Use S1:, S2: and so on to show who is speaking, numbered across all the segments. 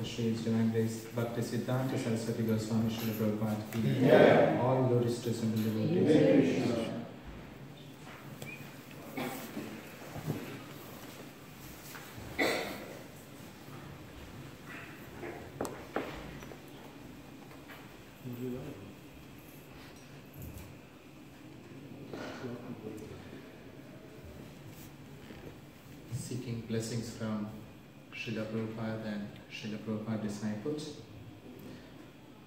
S1: Shri His Divine Grace Bhaktisiddhanta Saraswati Goswami Srila Prabhupada ki. All glories to simple devotees. Seeking blessings from Srila Prabhupada and Srila Prabhupada disciples,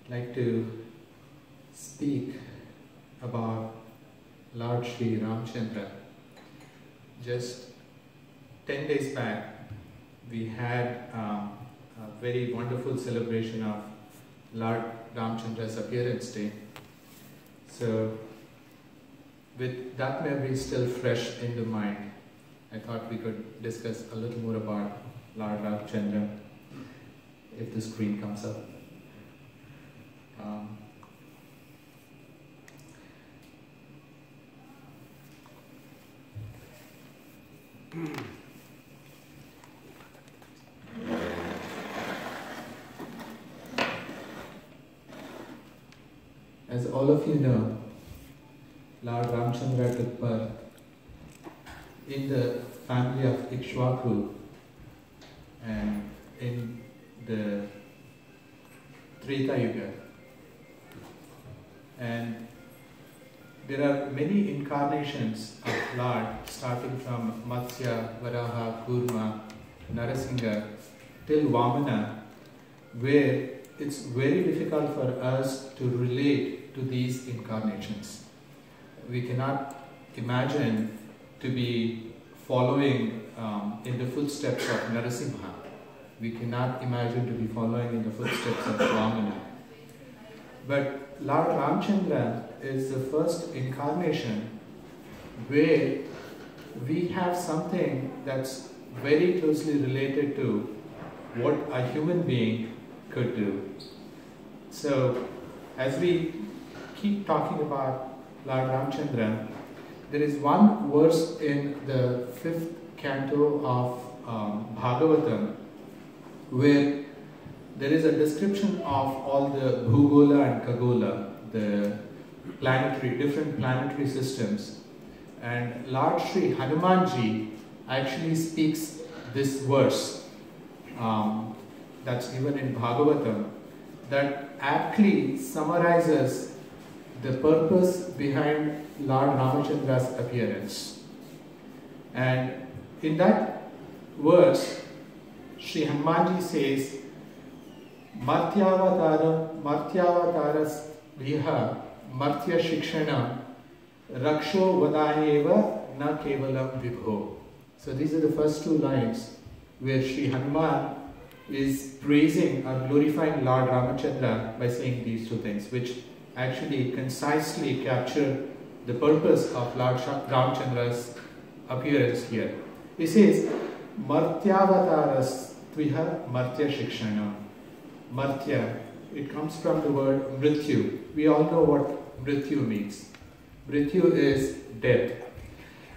S1: I'd like to speak about Lord Sri Ramchandra. Just 10 days back, we had a very wonderful celebration of Lord Ramchandra's appearance day. So, with that memory still fresh in the mind, I thought we could discuss a little more about Lord Ramchandra, if the screen comes up. As all of you know, Lord Ramchandra took birth in the family of Ikshvaku and in the Treta Yuga. And there are many incarnations of Lord, starting from Matsya, Varaha, Kurma, Narasingha till Vamana, where it's very difficult for us to relate to these incarnations. We cannot imagine to be following in the footsteps of Narasimha. We cannot imagine to be following in the footsteps of Vamana. But Lord Ramchandra is the first incarnation where we have something that's very closely related to what a human being could do. So, as we keep talking about Lord Ramchandra, there is one verse in the 5th canto of Bhagavatam where there is a description of all the Bhugola and Kagola, the different planetary systems. And Lord Sri Hanumanji actually speaks this verse that's given in Bhagavatam that aptly summarizes the purpose behind Lord Ramachandra's appearance. And in that verse, Sri Hanumanji says, Martyavataras Viha Martya Shikshana Raksho Vadayeva Na Kevalam Vibho. So these are the first two lines where Sri Hanuman is praising or glorifying Lord Ramachandra by saying these two things, which actually concisely capture the purpose of Lord Ramachandra's appearance here. He says, Martyavataras Tviha Martya Shikshana. Martya, it comes from the word Mrityu. We all know what Mrityu means. Mrityu is death.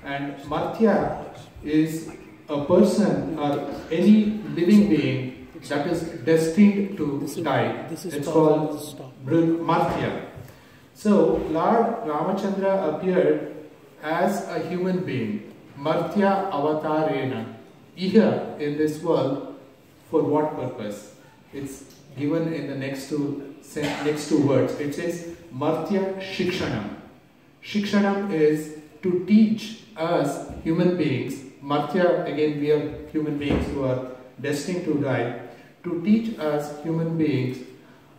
S1: And Martya is a person or any living being that is destined to die. It's called Martya. So, Lord Ramachandra appeared as a human being, Martya Avatarena, here in this world. For what purpose? It's given in the next two words. It says Martya Shikshanam. Shikshanam is to teach us human beings. Martya, again, we are human beings who are destined to die. To teach us human beings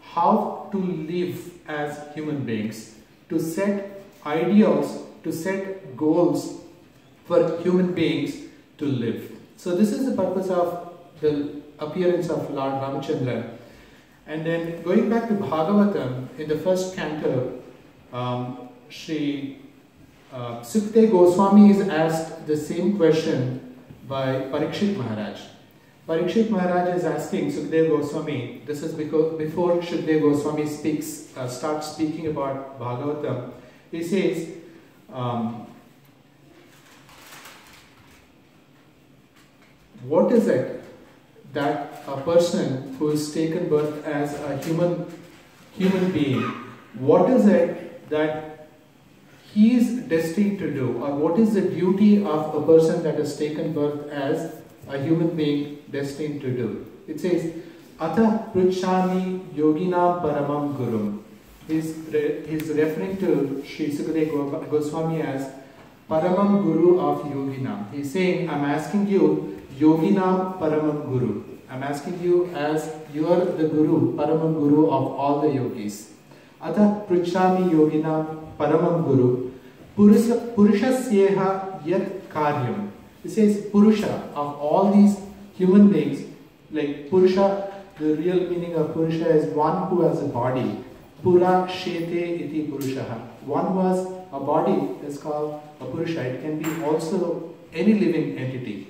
S1: how to live as human beings, to set ideals, to set goals for human beings to live. So this is the purpose of the appearance of Lord Ramachandra. And then going back to Bhagavatam, in the first canto, Sri Sukadeva Goswami is asked the same question by Parikshit Maharaj. Parikshit Maharaj is asking Sukadeva Goswami, this is before Sukadeva Goswami starts speaking about Bhagavatam. He says, what is it that a person who is taken birth as a human being, what is it that he is destined to do, or what is the duty of a person that has taken birth as a human being destined to do? It says, Atha Pruchami Yoginam Paramam Gurum. He's referring to Sri Sukadeva Goswami as Paramam Guru of Yoginam. He's saying, I'm asking you, Yoginam Paramam Guru. I'm asking you as you are the Guru, Paramam Guru of all the yogis. Atha Pruchami Yoginam Paramam Guru. Purushasyeha Yat Karyam. It says Purusha, of all these human beings, like Purusha, the real meaning of Purusha is one who has a body. Pura Shete iti Purushaha. One who has a body is called a Purusha. It can be also any living entity.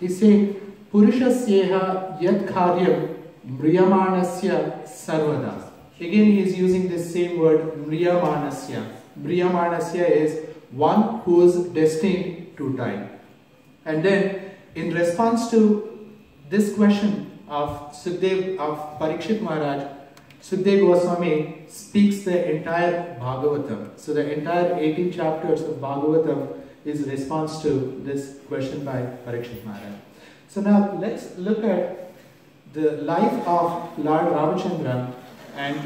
S1: He's saying, Purushasyeha yat karyam mriyamanasya sarvada. Again he is using this same word mriyamanasya. Mriyamanasya is one who is destined to die. And then in response to this question of Sukdev, of Parikshit Maharaj, Sukdev Goswami speaks the entire Bhagavatam. So the entire 18 chapters of Bhagavatam is a response to this question by Parikshit Maharaj. So now let's look at the life of Lord Ramachandra and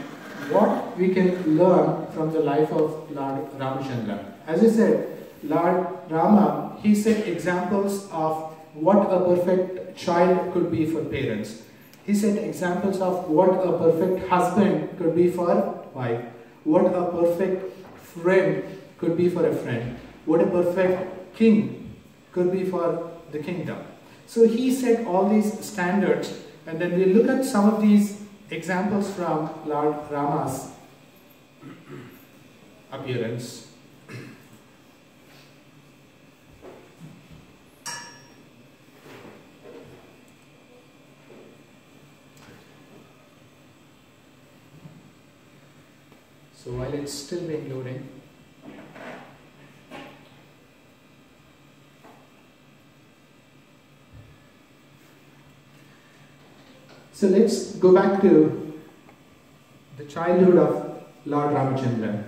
S1: what we can learn from the life of Lord Ramachandra. As I said, Lord Rama, he set examples of what a perfect child could be for parents. He set examples of what a perfect husband could be for a wife, what a perfect friend could be for a friend, what a perfect king could be for the kingdom. So he set all these standards, and then we look at some of these examples from Lord Rama's appearance. So while it's still being loading, so let's go back to the childhood of Lord Ramachandra.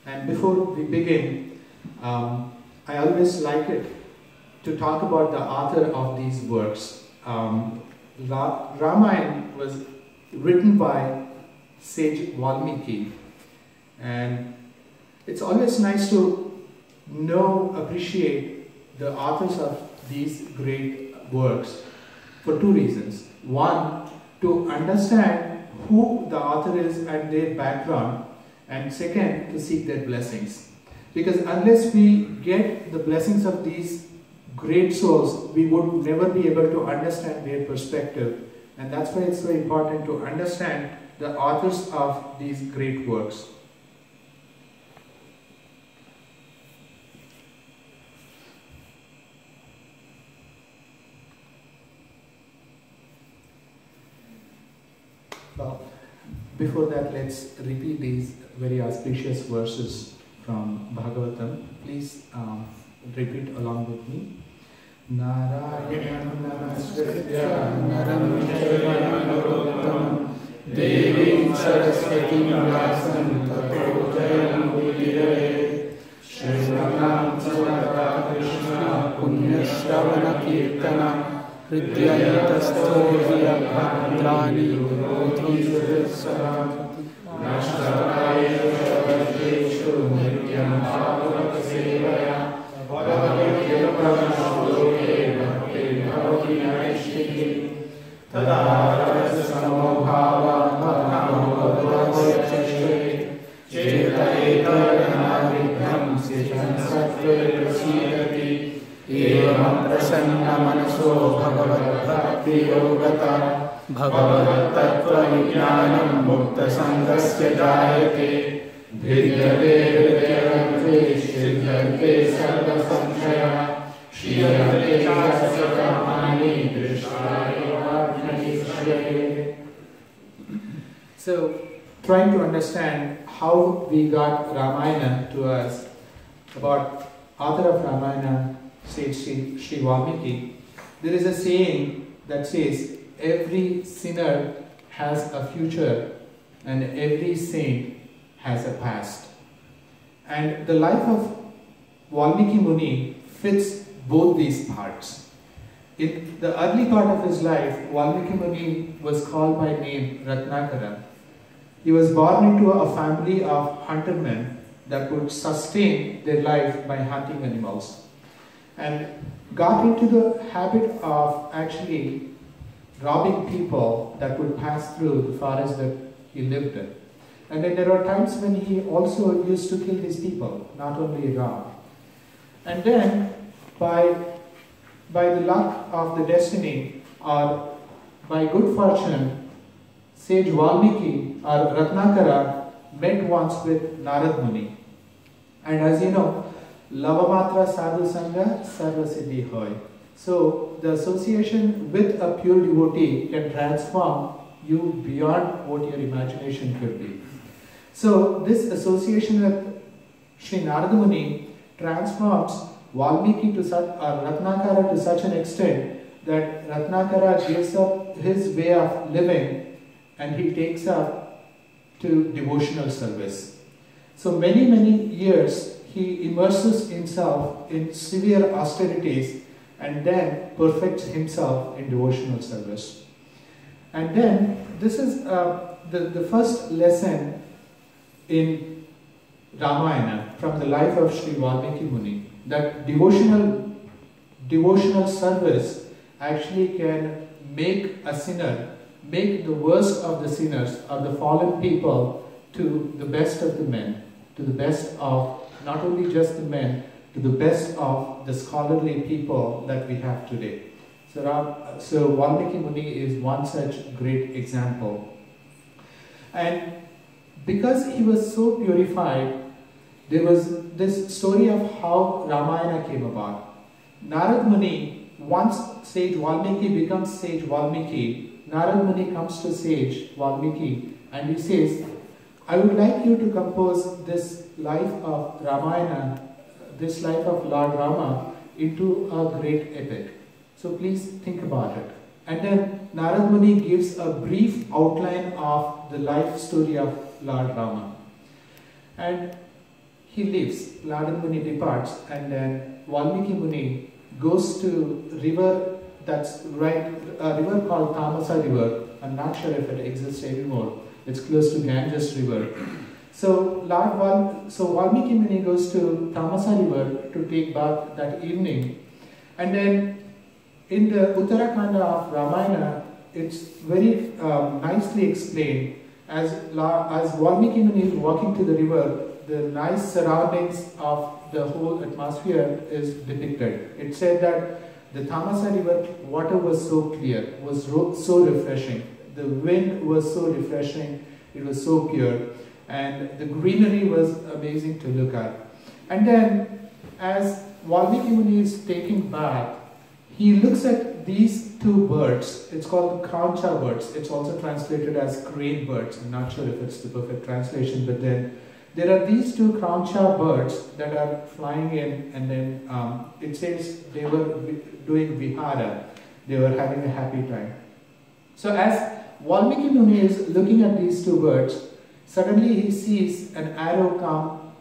S1: And before we begin, I always like it to talk about the author of these works. Ramayana was written by sage Valmiki. And it's always nice to appreciate the authors of these great works for two reasons. One, to understand who the author is and their background, and second, to seek their blessings. Because unless we get the blessings of these great souls, we would never be able to understand their perspective. And that's why it's so important to understand the authors of these great works. Well, before that, let's repeat these very auspicious verses from Bhagavatam. Please repeat along with me. Narayanam Namaskritya Naram Chaiva Narottamam Devim Saraswatim Vyasam Tato Jayam Udire Shrivanam Sarvata Krishna Punya Shravana Kirtana Hridyayastastohiya Bhadrani Udhir Sarvati Nashtaraya Shavadeshu Nityam Bhagavata Sevaya Bhagavata Pranashloke Bhakti Bhavati Naishiki Tadarasa Samobhava Bhakamo Bhagavata Cheta Vidham Sijan Sattva Prasidati Evam Prasanna Manaso Bhagavat Bhakti Yogata Bhagavat Tattva Vijnanam Mukta Sangasya Jayate Vidyate Vidyate Siddhate Sarva Samshaya Shriyate Chasya Kamani Drishtaya Vajnanishya. So, trying to understand how we got Ramayana to us, about author of Ramayana, says Sri Valmiki. There is a saying that says, every sinner has a future and every saint has a past. And the life of Valmiki Muni fits both these parts. In the early part of his life, Valmiki Muni was called by name Ratnakara. He was born into a family of huntermen that would sustain their life by hunting animals, and got into the habit of actually robbing people that would pass through the forest that he lived in. And then there were times when he also used to kill these people, not only rob. And then by the luck of the destiny, or by good fortune, sage Valmiki or Ratnakara met once with Narad Muni. And as you know, Lavamatra Sadhu Sangha Sarva Siddhi Hoy. So the association with a pure devotee can transform you beyond what your imagination could be. So this association with Sri Narada Muni transforms Valmiki to such, or Ratnakara to such an extent that Ratnakara gives up his way of living and he takes up to devotional service. So many years he immerses himself in severe austerities and then perfects himself in devotional service. And then this is the first lesson in Ramayana from the life of Sri Valmiki Muni, that devotional service actually can make a sinner, make the worst of the sinners or the fallen people to the best of the men, to the best of not only just the men, to the best of the scholarly people that we have today. So Valmiki Muni is one such great example. And because he was so purified, there was this story of how Ramayana came about. Narad Muni, once sage Valmiki becomes sage Valmiki, Narad Muni comes to sage Valmiki and he says, I would like you to compose this life of Ramayana, this life of Lord Rama, into a great epic. So please think about it. And then Narad Muni gives a brief outline of the life story of Lord Rama. And he leaves, Narad Muni departs, and then Valmiki Muni goes to river that's right, a river called Tamasa River. I'm not sure if it exists anymore. It's close to Ganges River. So Valmiki Muni goes to Tamasa River to take bath that evening. And then in the Uttarakanda of Ramayana, it's very nicely explained. As Valmiki Muni is walking to the river, the nice surroundings of the whole atmosphere is depicted. It said that the Tamasa River water was so clear, was so refreshing. The wind was so refreshing, it was so pure, and the greenery was amazing to look at. And then, as Valmiki Muni is taking bath, he looks at these two birds. It's called Krauncha birds. It's also translated as crane birds. I'm not sure if it's the perfect translation, but then there are these two Krauncha birds that are flying in, and then it says they were doing vihara. They were having a happy time. So as Valmiki Muni is looking at these two birds, suddenly he sees an arrow come,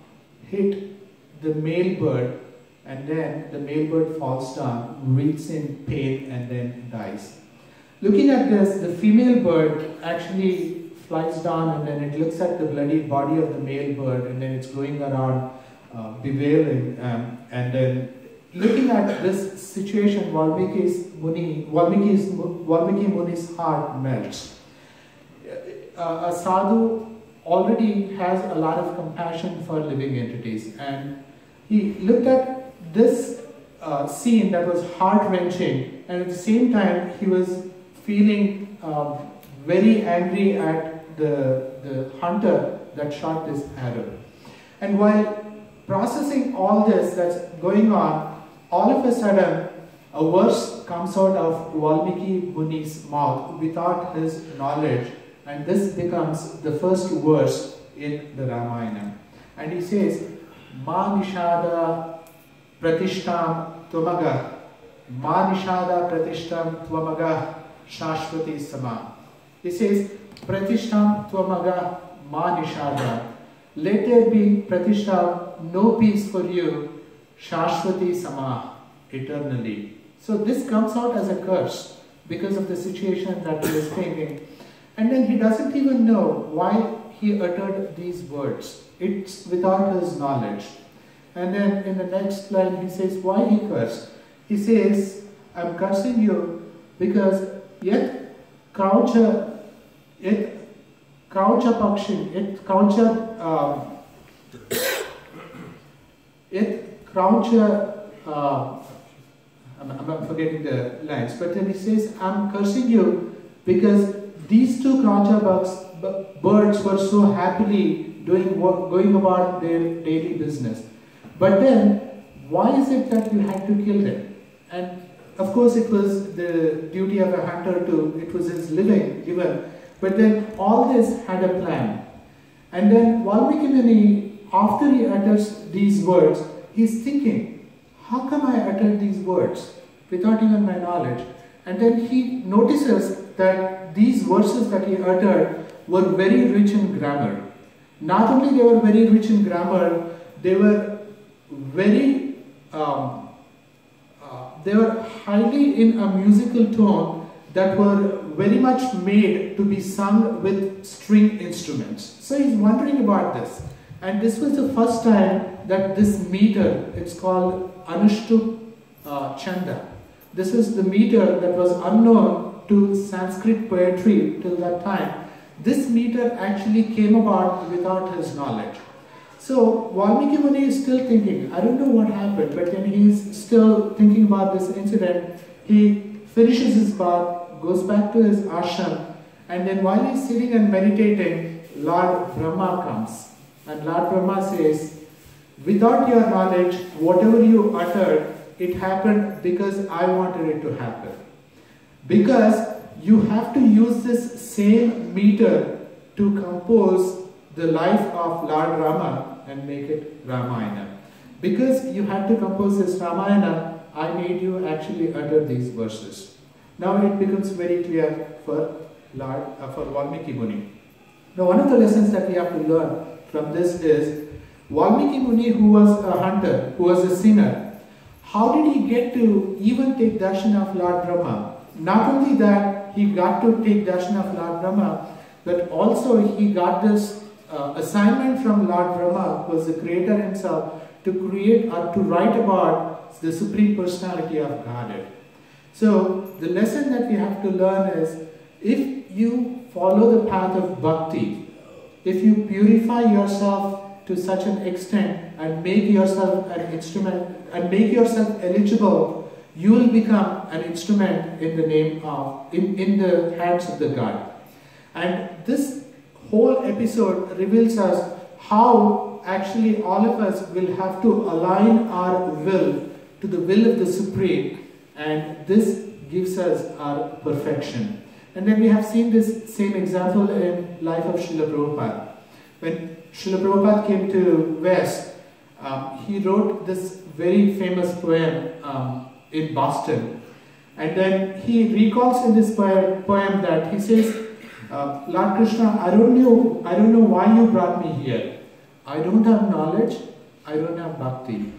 S1: hit the male bird, and then the male bird falls down, wreathes in pain, and then dies. Looking at this, the female bird actually flies down, and then it looks at the bloody body of the male bird, and then it's going around bewailing, and then looking at this situation, Valmiki Muni's heart melts. A sadhu already has a lot of compassion for living entities, and he looked at this scene that was heart-wrenching, and at the same time he was feeling very angry at the hunter that shot this arrow. And while processing all this that's going on, all of a sudden a verse comes out of Valmiki Muni's mouth without his knowledge, and this becomes the first verse in the Ramayana. And he says, Ma Nishada Pratishtam Tvamaga, Ma Nishada Pratishtam Tvamaga, Shashwati Sama. He says, Pratishtam Tvamaga Ma Nishada. Let there be Pratishtam, no peace for you, Shashwati Sama, eternally. So this comes out as a curse because of the situation that he is thinking. And then he doesn't even know why he uttered these words. It's without his knowledge. And then in the next line he says, why he cursed? He says, I'm cursing you because yet kaucha pakshin, yet kaucha I'm forgetting the lines, but then he says, I'm cursing you because these two Kraucha birds were so happily going about their daily business. But then, why is it that you had to kill them? And of course it was the duty of a hunter it was his living given. But then all this had a plan. And then Valmiki Muni, after he utters these words, he's thinking, how come I uttered these words without even my knowledge? And then he notices that these verses that he uttered were very rich in grammar. Not only they were very rich in grammar, they were very, they were highly in a musical tone that were very much made to be sung with string instruments. So he's wondering about this. And this was the first time that this meter, it's called Anushtup Chanda. This is the meter that was unknown to Sanskrit poetry till that time. This meter actually came about without his knowledge. So Valmiki Muni is still thinking, I don't know what happened, but then he's still thinking about this incident. He finishes his bath, goes back to his ashram, and then while he's sitting and meditating, Lord Brahma comes. And Lord Brahma says, without your knowledge, whatever you uttered, it happened because I wanted it to happen. Because you have to use this same meter to compose the life of Lord Rama and make it Ramayana. Because you had to compose this Ramayana, I made you actually utter these verses. Now it becomes very clear for Valmiki Muni. Now one of the lessons that we have to learn from this is Valmiki Muni, who was a hunter, who was a sinner, how did he get to even take darshan of Lord Brahma? Not only that he got to take darshan of Lord Brahma, but also he got this assignment from Lord Brahma, who was the creator himself, to create or to write about the Supreme Personality of Godhead. So the lesson that we have to learn is, if you follow the path of bhakti, if you purify yourself to such an extent and make yourself an instrument and make yourself eligible, you will become an instrument in the name of, in the hands of the God. And this whole episode reveals us how actually all of us will have to align our will to the will of the Supreme, and this gives us our perfection. And then we have seen this same example in life of Srila Prabhupada. When Srila Prabhupada came to West, he wrote this very famous poem in Boston. And then he recalls in this poem that he says, Lord Krishna, I don't know why you brought me here. I don't have knowledge, I don't have bhakti.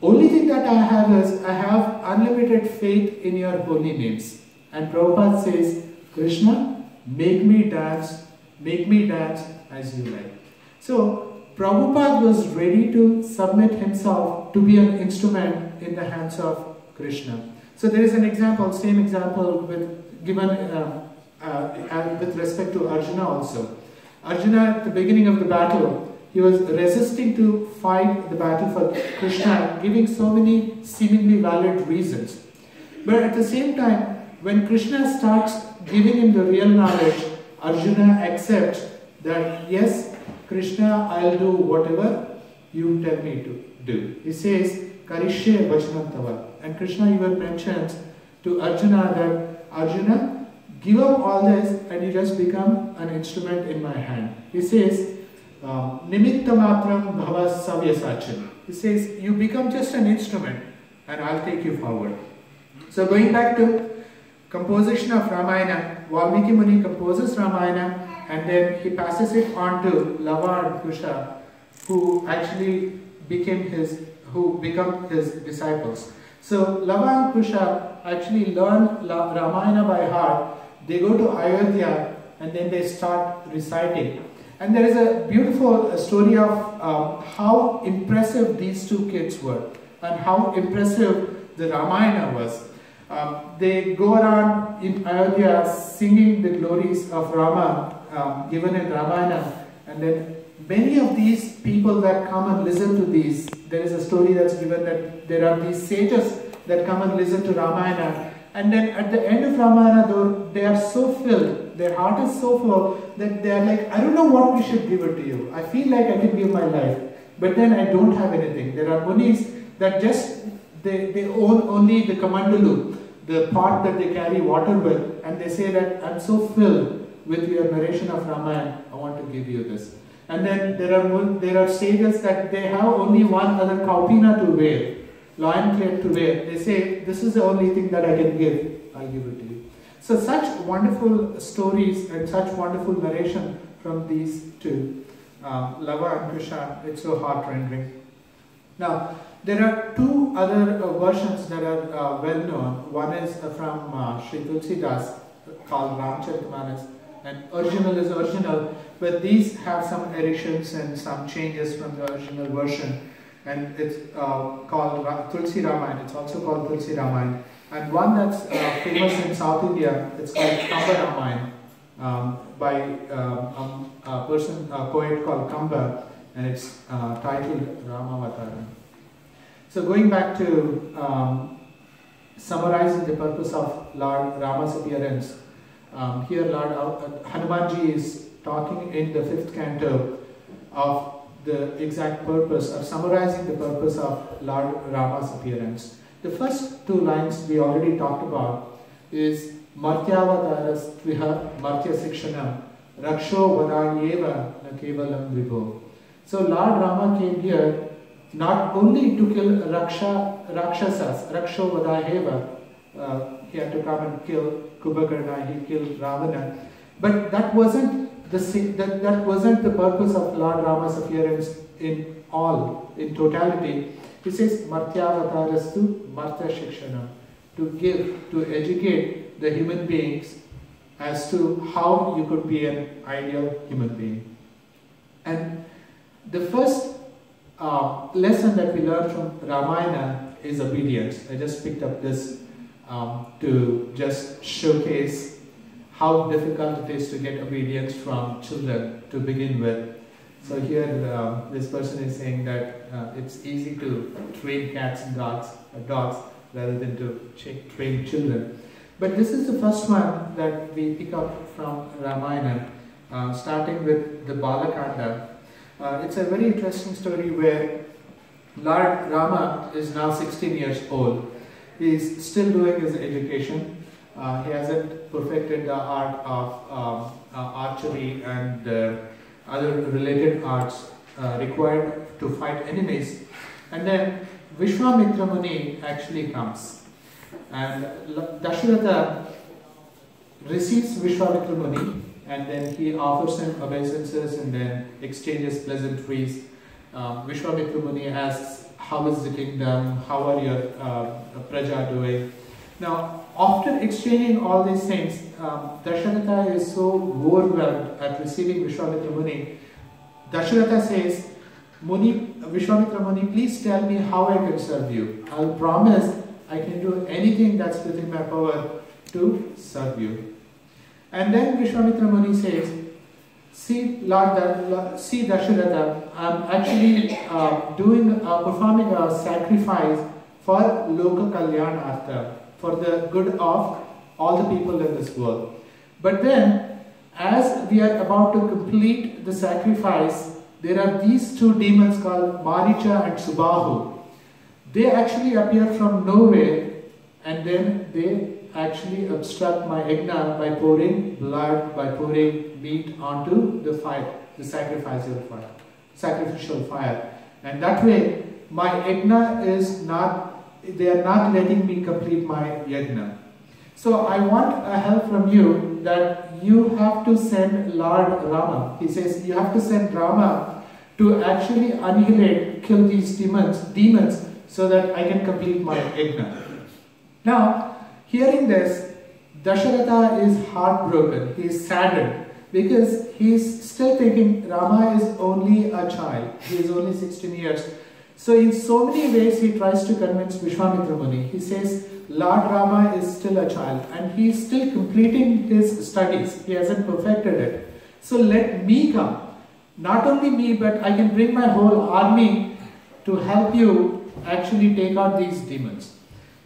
S1: Only thing that I have is, I have unlimited faith in your holy names. And Prabhupada says, Krishna, make me dance as you like. So, Prabhupada was ready to submit himself to be an instrument in the hands of Krishna. So there is an example, same example given with respect to Arjuna also. Arjuna, at the beginning of the battle, he was resisting to fight the battle for Krishna, giving so many seemingly valid reasons. But at the same time, when Krishna starts giving him the real knowledge, Arjuna accepts that, yes, Krishna, I'll do whatever you tell me to do. He says, Karishye Vachanam Tava. And Krishna even mentions to Arjuna that, Arjuna, give up all this and you just become an instrument in my hand. He says, Nimitta matram bhava savyasachin. He says, you become just an instrument and I'll take you forward. So going back to composition of Ramayana, Valmiki Muni composes Ramayana and then he passes it on to Lava and Kusha, who actually become his disciples. So Lava and Kusha actually learn Ramayana by heart. They go to Ayodhya and then they start reciting. And there is a beautiful story of how impressive these two kids were and how impressive the Ramayana was. They go around in Ayodhya singing the glories of Rama given in Ramayana, and then many of these people that come and listen to these, there is a story that's given that there are these sages that come and listen to Ramayana, and then at the end of Ramayana though, they are so filled, their heart is so full that they are like, I don't know what we should give it to you. I feel like I can give my life, but then I don't have anything. There are munis that just, they own only the kamandalu, the pot that they carry water with, and they say that I'm so filled with your narration of Ramayana, I want to give you this. And then there are sages that they have only one other kaupina to wear, lion plate to wear. They say, this is the only thing that I can give, I'll give it to you. So such wonderful stories and such wonderful narration from these two, Lava and Kusha, it's so heart-rending. Now, there are two other versions that are well known. One is from Sri Tulsidas called Ramcharitamanas, and original is original, but these have some additions and some changes from the original version, and it's called Tulsi Ramayana. It's also called Tulsi Ramayana. And one that's famous in South India, it's called Kamba Ramayana by a poet called Kamba, and it's titled Ramavataram. So going back to summarizing the purpose of Lord Rama's appearance, here Lord Hanumanji is talking in the 5th canto of the exact purpose, of summarizing the purpose of Lord Rama's appearance. The first two lines we already talked about is Martyavataras Tviha Martya Sikshanam Raksho Vadanyeva Na Kevalam Vibho. So Lord Rama came here not only to kill Rakshasas, Raksho Vadanyeva, he had to come and kill Kumbhakarna, he killed Ravana, but that wasn't the purpose of Lord Rama's appearance in totality. He says, Martyavataras Martya Shikshana, to give, to educate the human beings as to how you could be an ideal human being. And the first lesson that we learn from Ramayana is obedience. I just picked up this to just showcase how difficult it is to get obedience from children to begin with. So here this person is saying that it's easy to train cats and dogs rather than to train children. But this is the first one that we pick up from Ramayana, starting with the Balakanda. It's a very interesting story where Lord Rama is now 16 years old. He is still doing his education. He hasn't perfected the art of archery and other related arts required to fight enemies. And then Vishwamitra Muni actually comes. And Dasharatha receives Vishwamitra Muni, and then he offers him obeisances and then exchanges pleasantries. Vishwamitra Muni asks, how is the kingdom? How are your praja doing? Now, after exchanging all these things, Dasharatha is so overwhelmed at receiving Vishwamitra Muni. Dasharatha says, Vishwamitra Muni, please tell me how I can serve you. I'll promise I can do anything that's within my power to serve you. And then Vishwamitra Muni says, see Dasharatha, I'm actually performing a sacrifice for Loka Kalyanartha, for the good of all the people in this world. But then, as we are about to complete the sacrifice, there are these two demons called Maricha and Subahu. They actually appear from nowhere, and then they actually obstruct my yajna by pouring blood, by pouring meat onto the fire, the sacrificial fire. And that way, my yajna is not, they are not letting me complete my yajna. So I want a help from you that you have to send Lord Rama. He says you have to send Rama to actually annihilate, kill these demons so that I can complete my yajna. Now, hearing this, Dasharatha is heartbroken. He is saddened because he is still thinking Rama is only a child. He is only 16 years. So in so many ways he tries to convince Vishwamitra Muni. He says Lord Rama is still a child and he is still completing his studies. He hasn't perfected it. So let me come. Not only me, but I can bring my whole army to help you actually take out these demons.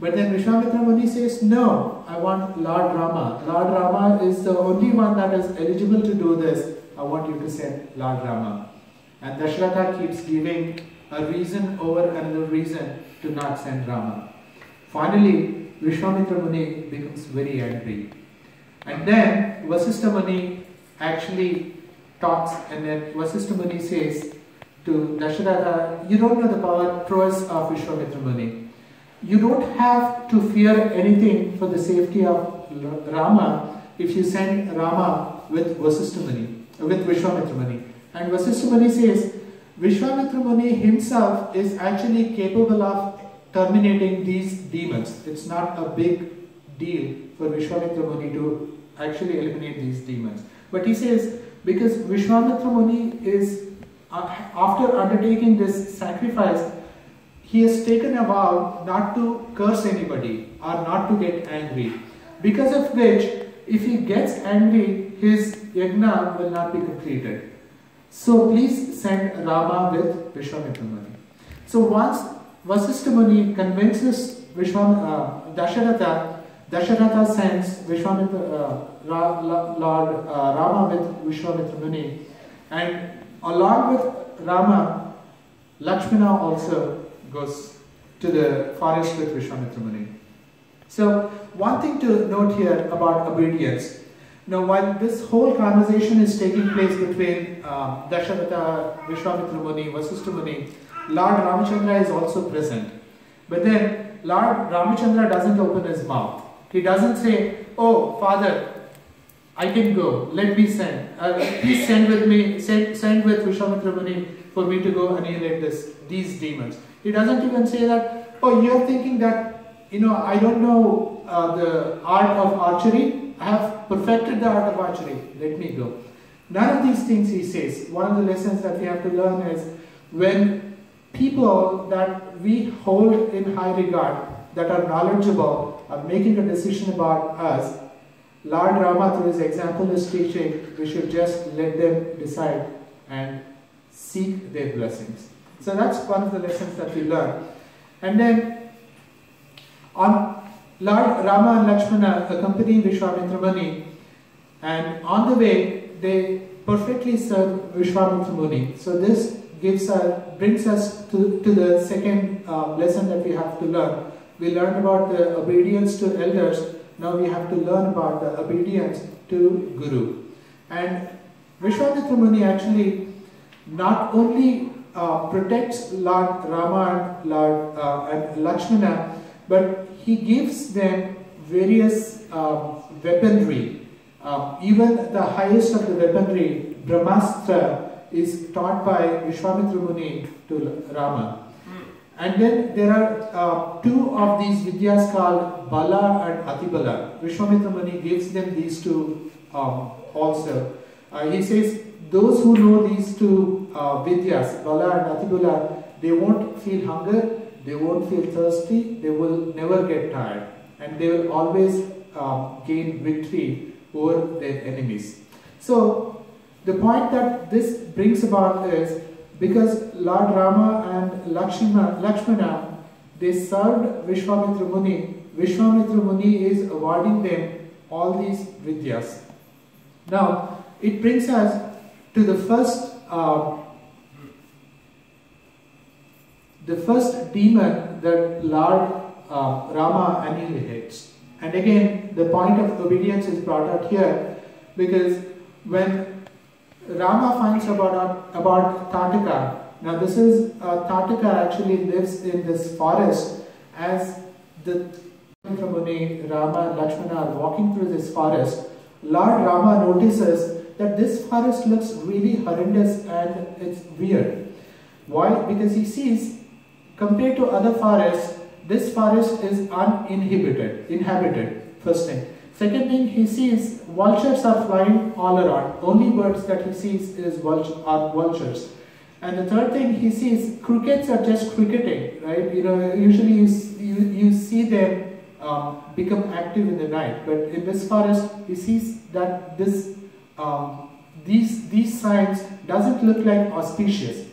S1: But then Vishwamitra Muni says, no, I want Lord Rama. Lord Rama is the only one that is eligible to do this. I want you to send Lord Rama. And Dasharatha keeps giving a reason over another reason to not send Rama. Finally, Vishwamitra Muni becomes very angry. And then Vasistha Muni actually talks, and then Vasistha Muni says to Dasharatha, you don't know the power prowess of Vishwamitra Muni. You don't have to fear anything for the safety of Rama if you send Rama with Vasistha Muni, with Vishwamitra Muni. And Vasistha Muni says, Vishwamitra Muni himself is actually capable of terminating these demons. It's not a big deal for Vishwamitra Muni to actually eliminate these demons. But he says, because Vishwamitra Muni is, after undertaking this sacrifice, he has taken a vow not to curse anybody or not to get angry. Because of which, if he gets angry, his yajna will not be completed. So please send Rama with Vishwamitra Muni. So once Vasistha Muni convinces Dasharatha, Dasharatha sends Lord Rama with Vishwamitra Muni, and along with Rama, Lakshmana also goes to the forest with Vishwamitra Muni. So one thing to note here about obedience. Now while this whole conversation is taking place between Dasharatha, Vishwamitra Muni, Vasistha Muni, Lord Ramachandra is also present. But then Lord Ramachandra doesn't open his mouth. He doesn't say, oh Father, I can go, let me send. Please send with me, send with Vishwamitra Muni for me to go annihilate these demons. He doesn't even say that, oh, you're thinking that, I don't know the art of archery. I have perfected the art of archery. Let me go. None of these things he says. One of the lessons that we have to learn is when people that we hold in high regard, that are knowledgeable, are making a decision about us, Lord Rama through his example is teaching, we should just let them decide and seek their blessings. So that's one of the lessons that we learn. And then on Lord Rama and Lakshmana accompany Vishwamitra Muni, and on the way they perfectly serve Vishwamitra Muni. So this brings us to the second lesson that we have to learn. We learned about the obedience to elders. Now we have to learn about the obedience to Guru. And Vishwamitra Muni actually not only protects Lord Rama and Lakshmana, but he gives them various weaponry. Even the highest of the weaponry, Brahmastra, is taught by Vishwamitra Muni to Rama. And then there are two of these vidyas called Bala and Atibala. Vishwamitra Muni gives them these two also. He says those who know these two vidyas, Bala and Atibala, they won't feel hunger, they won't feel thirsty, they will never get tired, and they will always gain victory over their enemies. So the point that this brings about is because Lord Rama and Lakshmana, they served Vishwamitra Muni. Vishwamitra Muni is awarding them all these vidyas. Now it brings us to the first demon that Lord Rama annihilates. And again, the point of obedience is brought out here because when Rama finds about Tataka, now this is Tataka actually lives in this forest as the Muni, Rama and Lakshmana are walking through this forest, Lord Rama notices that this forest looks really horrendous and it's weird. Why? Because he sees, compared to other forests, this forest is inhabited, first thing. Second thing, he sees vultures are flying all around. Only birds that he sees are vultures. And the third thing, he sees crickets are just cricketing, right? Usually you see them become active in the night, but in this forest, he sees that these signs doesn't look like auspicious.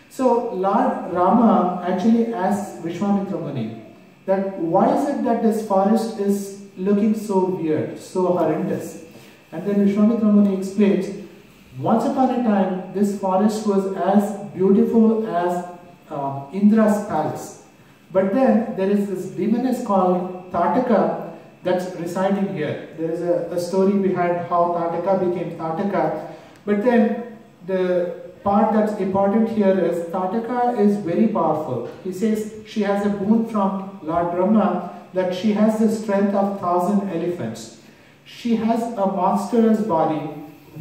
S1: So Lord Rama actually asks Vishwamitra Muni that why is it that this forest is looking so weird, so horrendous? And then Vishwamitra Muni explains, once upon a time this forest was as beautiful as Indra's palace. But then there is this demoness called Tataka that's residing here. There is a story behind how Tataka became Tataka. But then the part that's important here is Tataka is very powerful. He says she has a boon from Lord Brahma that she has the strength of 1,000 elephants. She has a monstrous body,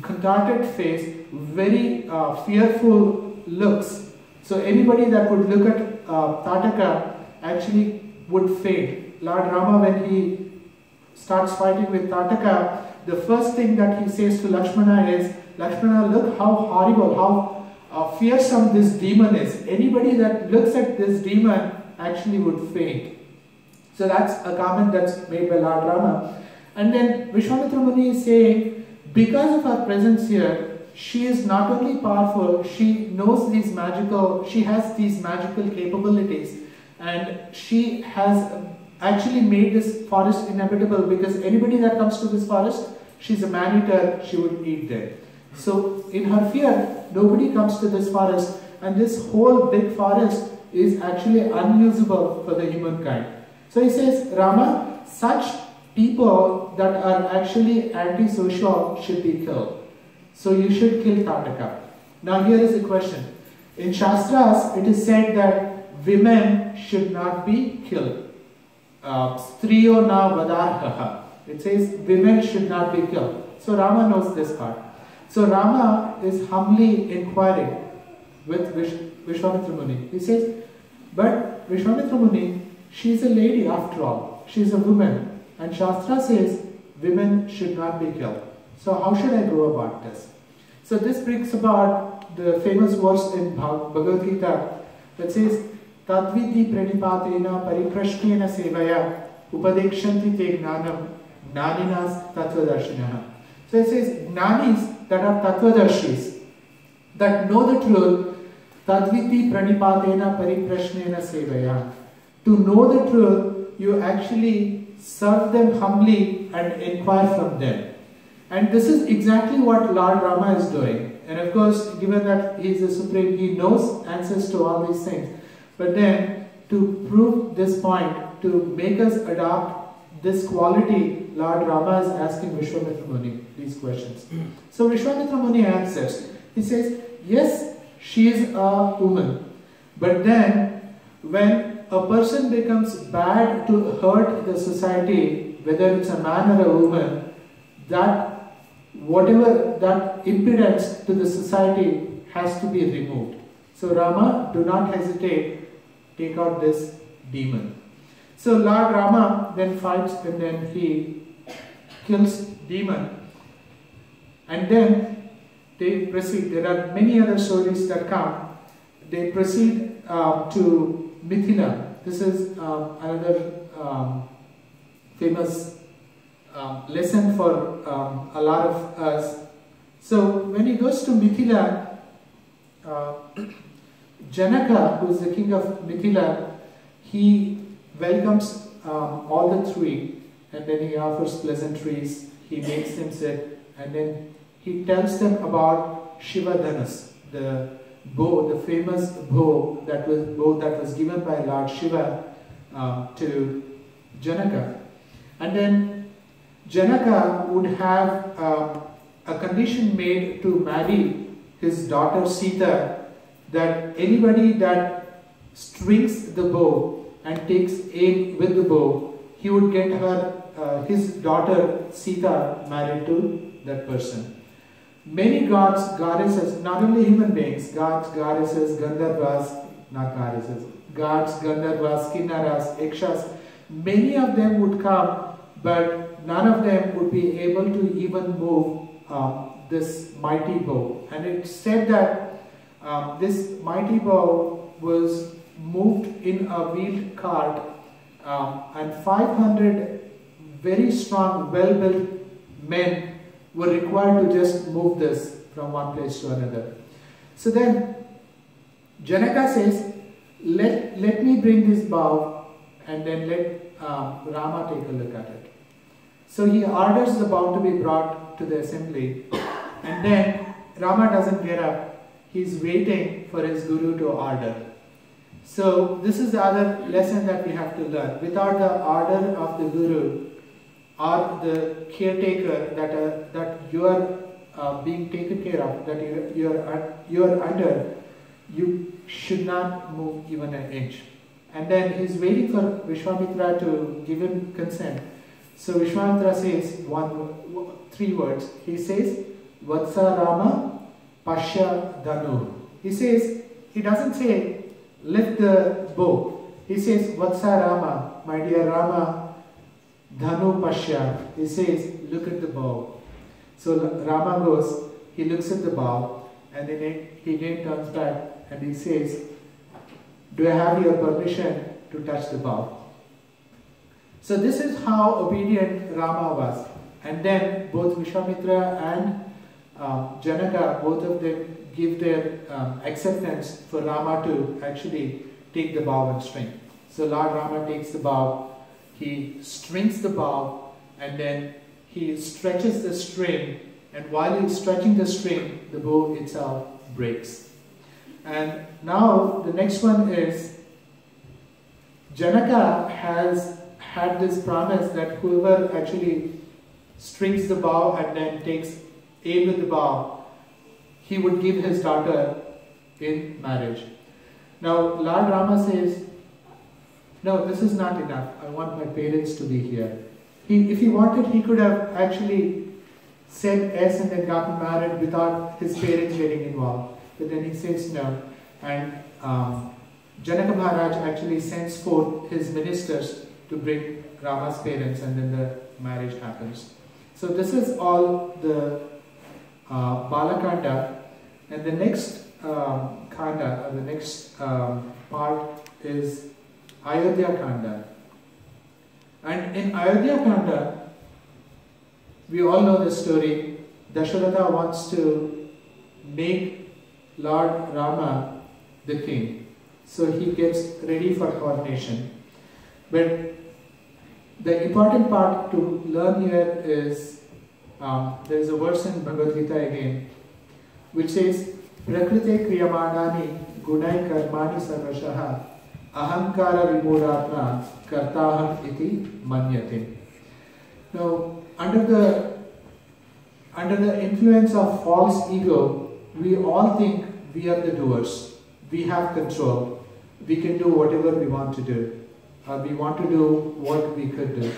S1: contorted face, very fearful looks. So anybody that would look at Tataka actually would faint. Lord Rama, when he starts fighting with Tataka, the first thing that he says to Lakshmana is, Lakshmana, look how horrible, how fearsome this demon is. Anybody that looks at this demon actually would faint. So that's a comment that's made by Lord Rama. And then Vishwamitra Muni is saying, because of her presence here, she is not only powerful, she knows she has these magical capabilities, and she has actually made this forest inhabitable, because anybody that comes to this forest, she's a man-eater, she would eat them. So in her fear, nobody comes to this forest, and this whole big forest is actually unusable for the humankind. So he says, Rama, such people that are actually antisocial should be killed. So you should kill Tataka. Now here is the question. In Shastras, it is said that women should not be killed. Striyo na vadarhaha. It says women should not be killed. So Rama knows this part. So Rama is humbly inquiring with Vishwamitra Muni. He says, but Vishwamitra Muni, she is a lady after all. She is a woman. And Shastra says women should not be killed. So how should I go about this? So this brings about the famous verse in Bhagavad Gita that says, Tadviti pranipatena pariprashnena sevaya upadekshanti te gnanam gnaninas tattvadarshinaha. So it says, gnanis that are tattvadarshis, that know the truth, tadviti pranipatena pariprashnena sevaya. To know the truth, you actually serve them humbly and inquire from them. And this is exactly what Lord Rama is doing. And of course, given that he is the Supreme, he knows answers to all these things. But then, to prove this point, to make us adopt this quality, Lord Rama is asking Vishwamitra Muni these questions. So Vishwamitra Muni answers. He says, yes, she is a woman. But then, when a person becomes bad to hurt the society, whether it's a man or a woman, that whatever that impedance to the society has to be removed. So Rama, do not hesitate, take out this demon. So Lord Rama then fights and then he kills demon. And then they proceed. There are many other stories that come. They proceed to Mithila. This is another famous lesson for a lot of us. So when he goes to Mithila, Janaka, who is the king of Mithila, he welcomes all the three, and then he offers pleasantries, he makes them sit, and then he tells them about Shiva Dhanush, the bow, the famous bow that was given by Lord Shiva to Janaka. And then Janaka would have a condition made to marry his daughter Sita, that anybody that strings the bow and takes aim with the bow, he would get his daughter Sita married to that person. Many gods, goddesses, not only human beings, gods, goddesses, Gandharvas, not goddesses, gods, Gandharvas, Kinnaras, Ikshas, many of them would come, but none of them would be able to even move this mighty bow. And it said that this mighty bow was moved in a wheeled cart, and 500 very strong, well-built men were required to just move this from one place to another. So then Janaka says, let me bring this bow and then let Rama take a look at it. So he orders the bow to be brought to the assembly, and then Rama doesn't get up. He's waiting for his guru to order. So this is the other lesson that we have to learn. Without the order of the guru or the caretaker that you are being taken care of, that you are under, you should not move even an inch. And then he's waiting for Vishwamitra to give him consent. So Vishwamitra says three words. He says, Vatsa Rama Pasya Dhanu. He doesn't say, lift the bow. He says, Vatsa Rama, my dear Rama, Dhanu Pasya. He says, look at the bow. So Rama goes, he looks at the bow, and then he again turns back and he says, do I have your permission to touch the bow? So this is how obedient Rama was. And then both Vishwamitra and Janaka, both of them give their acceptance for Rama to actually take the bow and string. So Lord Rama takes the bow, he strings the bow, and then he stretches the string, and while he's stretching the string, the bow itself breaks. And now the next one is, Janaka has had this promise that whoever actually strings the bow and then takes aim with the bow, he would give his daughter in marriage. Now Lord Rama says, no, this is not enough. I want my parents to be here. If he wanted, he could have actually said yes and then gotten married without his parents getting involved. But then he says no. And Janaka Maharaj actually sends forth his ministers to bring Rama's parents, and then the marriage happens. So this is all the Balakanda. And the next Kanda, the next part is Ayodhya Kanda. And in Ayodhya Kanda, we all know the story. Dasharatha wants to make Lord Rama the king. So he gets ready for coronation. But the important part to learn here is, there is a verse in Bhagavad Gita again, which says, Prakrite kriyamanani gunai karmani sarvashaha ahankara vimodatma kartaham iti manyate. Now, under the influence of false ego, we all think we are the doers. We have control. We can do whatever we want to do. We want to do what we could do.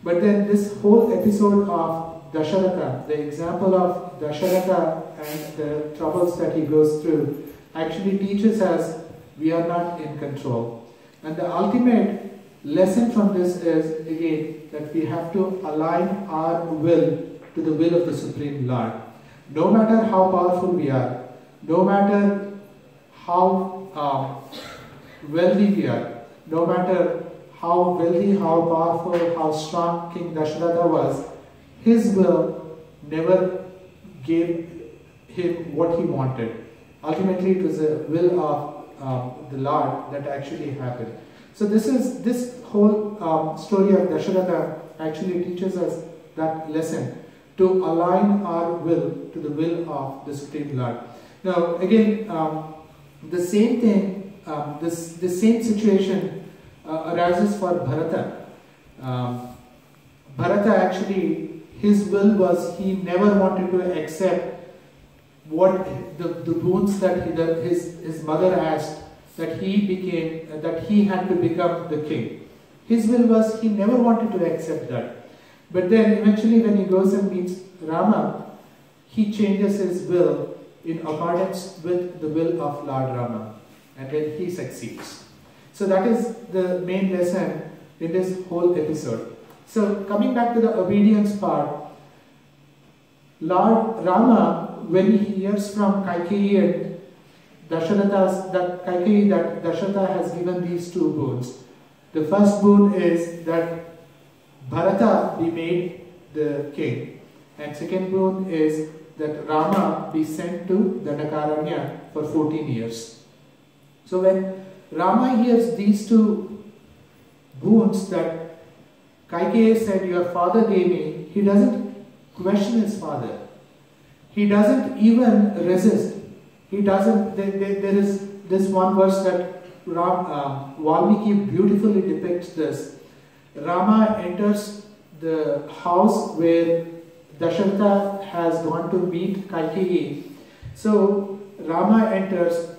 S1: But then this whole episode of Dasharatha, the example of Dasharatha and the troubles that he goes through, actually teaches us we are not in control. And the ultimate lesson from this is, again, that we have to align our will to the will of the Supreme Lord. No matter how powerful we are, no matter how wealthy we are, no matter how wealthy, how powerful, how strong King Dasharatha was, his will never gave him what he wanted. Ultimately, it was the will of the Lord that actually happened. So this whole story of Dasharatha actually teaches us that lesson, to align our will to the will of the Supreme Lord. Now again, the same thing, the same situation arises for Bharata. Bharata actually, his will was, he never wanted to accept what the boons that his mother asked, that he had to become the king. His will was, he never wanted to accept that. But then eventually when he goes and meets Rama, he changes his will in accordance with the will of Lord Rama. And then he succeeds. So that is the main lesson in this whole episode. So coming back to the obedience part, Lord Rama, when he hears from Kaikeyi and Dasharatha that Dasharatha has given these two boons. The first boon is that Bharata be made the king, and second boon is that Rama be sent to Dandakaranya for 14 years. So when Rama hears these two boons that Kaikeyi said, your father gave me, he doesn't question his father. He doesn't even resist. He doesn't, there is this one verse that Valmiki beautifully depicts this. Rama enters the house where Dasharatha has gone to meet Kaikeyi. So Rama enters.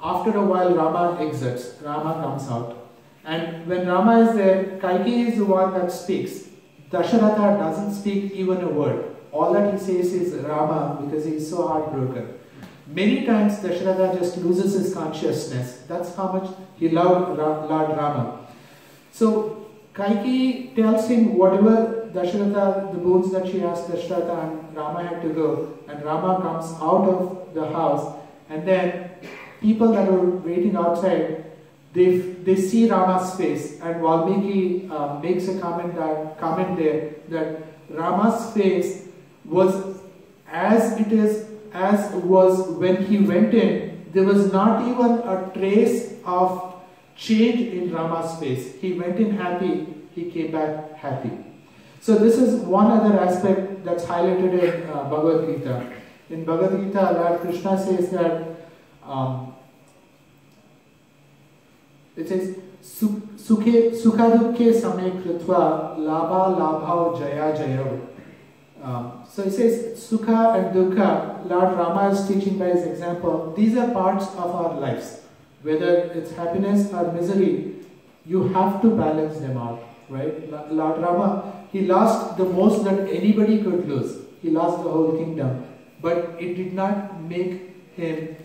S1: After a while Rama exits. Rama comes out. And when Rama is there, Kaikeyi is the one that speaks. Dasharatha doesn't speak even a word. All that he says is Rama, because he is so heartbroken. Many times Dasharatha just loses his consciousness. That's how much he loved Lord Rama. So Kaikeyi tells him whatever Dasharatha, the boons that she asked Dasharatha, and Rama had to go. And Rama comes out of the house, and then people that are waiting outside, they see Rama's face, and Valmiki makes a comment there that Rama's face was as was when he went in. There was not even a trace of change in Rama's face. He went in happy, he came back happy. So this is one other aspect that's highlighted in Bhagavad Gita. In Bhagavad Gita, Lord Krishna says that it says Sukha dukkhe same kritva labha labha jaya jayav. So it says Sukha and Dukkha, Lord Rama is teaching by his example. These are parts of our lives. Whether it's happiness or misery, you have to balance them out, right? Lord Rama, he lost the most that anybody could lose. He lost the whole kingdom. But it did not make him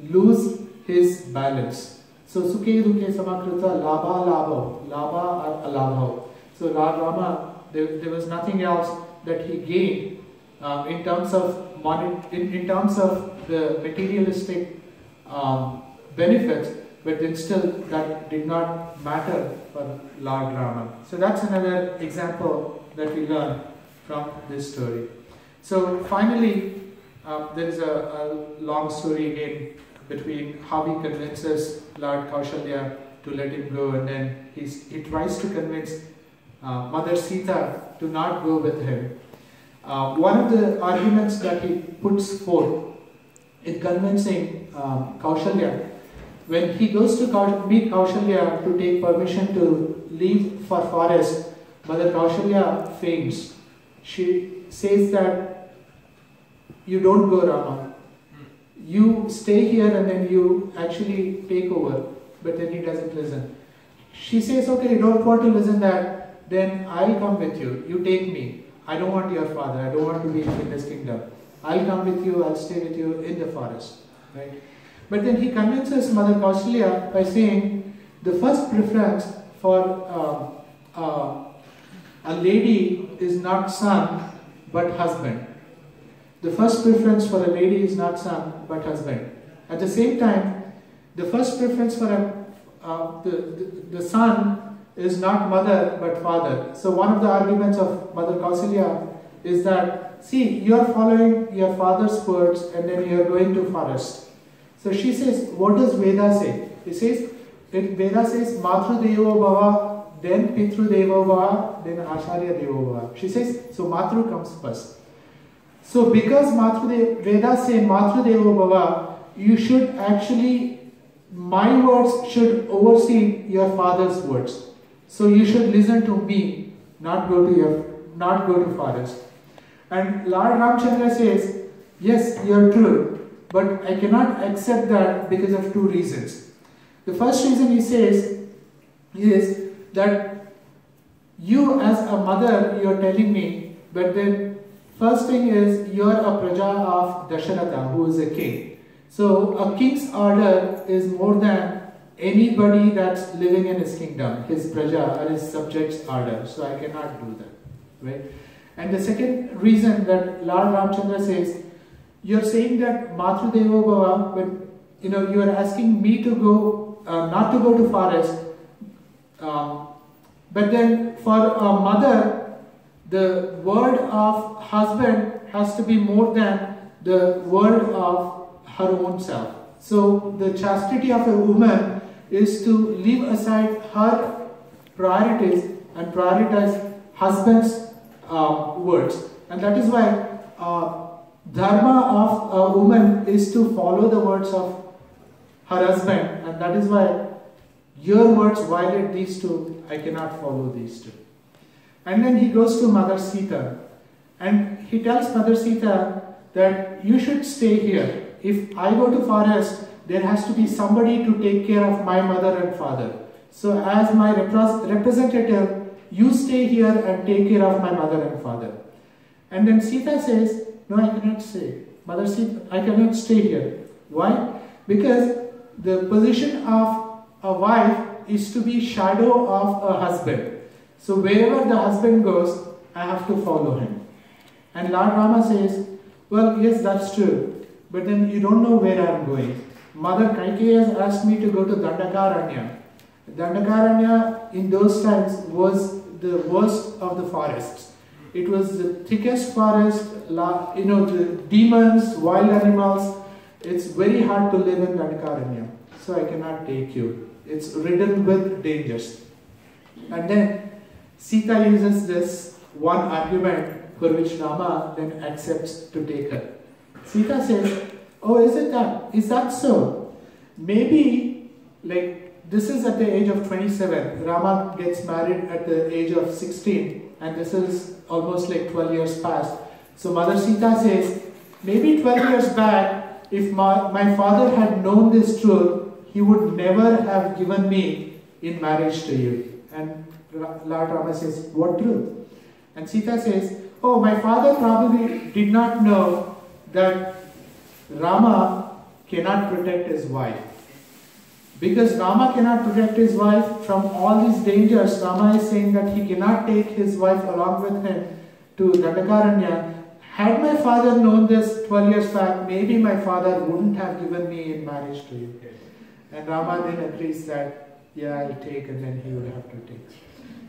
S1: lose his balance. So Sukhe Dukkhe Samakrita Labha or Alabha. So Lord Rama, there was nothing else that he gained in terms of the materialistic benefits, but then still that did not matter for Lord Rama. So that's another example that we learn from this story. So finally, there is a long story again between how he convinces Lord Kaushalya to let him go, and then he tries to convince Mother Sita to not go with him. One of the arguments that he puts forth in convincing Kaushalya, when he goes to meet Kaushalya to take permission to leave for forest, Mother Kaushalya faints. She says that you don't go, Rama. You stay here and then you actually take over. But then he doesn't listen. She says, okay, you don't want to listen that, then I'll come with you. You take me. I don't want your father. I don't want to be in this kingdom. I'll come with you. I'll stay with you in the forest. Right? But then he convinces Mother Kaushalya by saying the first preference for a lady is not son but husband. The first preference for a lady is not son but husband. At the same time, the first preference for the son is not mother but father. So one of the arguments of Mother Kaushalya is that, see, you are following your father's words and then you are going to forest. So she says, what does Veda say? It says, Veda says, Matru Devo Bhava, then Pitru Devo Bhava, then Acharya Devo Bhava. She says, so Matru comes first. So because Vedas say Matru Devo Bhava, you should actually, my words should oversee your father's words. So you should listen to me, not go to forest. And Lord Ramchandra says, yes, you are true, but I cannot accept that because of two reasons. The first reason he says is that you as a mother, you're telling me, but then first thing is you're a praja of Dasharatha, who is a king. So a king's order is more than anybody that's living in his kingdom, his praja or his subjects' order. So I cannot do that, right? And the second reason that Lord Ramchandra says, you're saying that Matru Devo Bhava, but you are asking me to go, not to go to forest. But then for a mother, the word of husband has to be more than the word of her own self. So the chastity of a woman is to leave aside her priorities and prioritize husband's words. And that is why dharma of a woman is to follow the words of her husband, and that is why your words violate these two, I cannot follow these two. And then he goes to Mother Sita, and he tells Mother Sita that you should stay here. If I go to forest, there has to be somebody to take care of my mother and father. So as my representative, you stay here and take care of my mother and father. And then Sita says, no, I cannot stay. Mother Sita, I cannot stay here. Why? Because the position of a wife is to be shadow of a husband. So wherever the husband goes, I have to follow him. And Lord Rama says, well, yes, that's true, but then you don't know where I am going. Mother Kaikeyi has asked me to go to Dandakaranya. Dandakaranya in those times was the worst of the forests. It was the thickest forest, the demons, wild animals. It's very hard to live in Dandakaranya. So I cannot take you. It's ridden with dangers. And then Sita uses this one argument for which Rama then accepts to take her. Sita says, oh, is that so? Maybe, this is at the age of 27. Rama gets married at the age of 16, and this is almost 12 years past. So Mother Sita says, maybe 12 years back, if my father had known this truth, he would never have given me in marriage to you. And Lord Rama says, what truth? And Sita says, oh, my father probably did not know that Rama cannot protect his wife. Because Rama cannot protect his wife from all these dangers, Rama is saying that he cannot take his wife along with him to Dandakaranya. Had my father known this 12 years back, maybe my father wouldn't have given me in marriage to you. And Rama then agrees that, yeah, I'll take, and then he would have to take.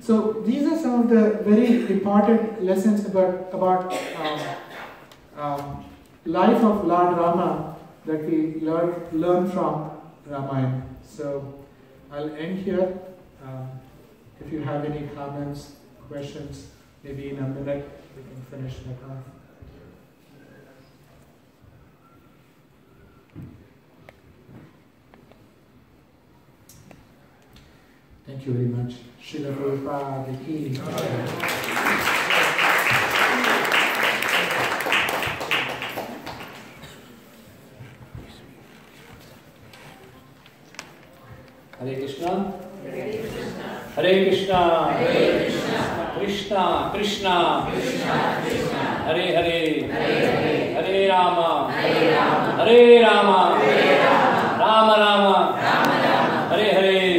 S1: So these are some of the very important lessons about life of Lord Rama that we learn from Ramayana. So I'll end here. If you have any comments, questions, maybe in a minute we can finish the talk. Thank you very much. Srila Prabhupada ki jai.
S2: Hare Krishna. Hare Krishna. Krishna Krishna. Hare Hare. Hare Rama. Hare Rama. Rama Rama. Hare Hare.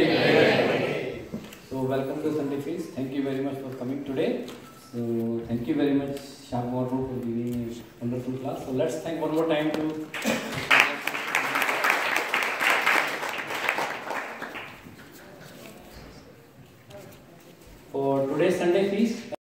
S2: So welcome to Sunday Feast. Thank you very much for coming today. So thank you very much Shyam Kumar for giving a wonderful class. So let's thank one more time to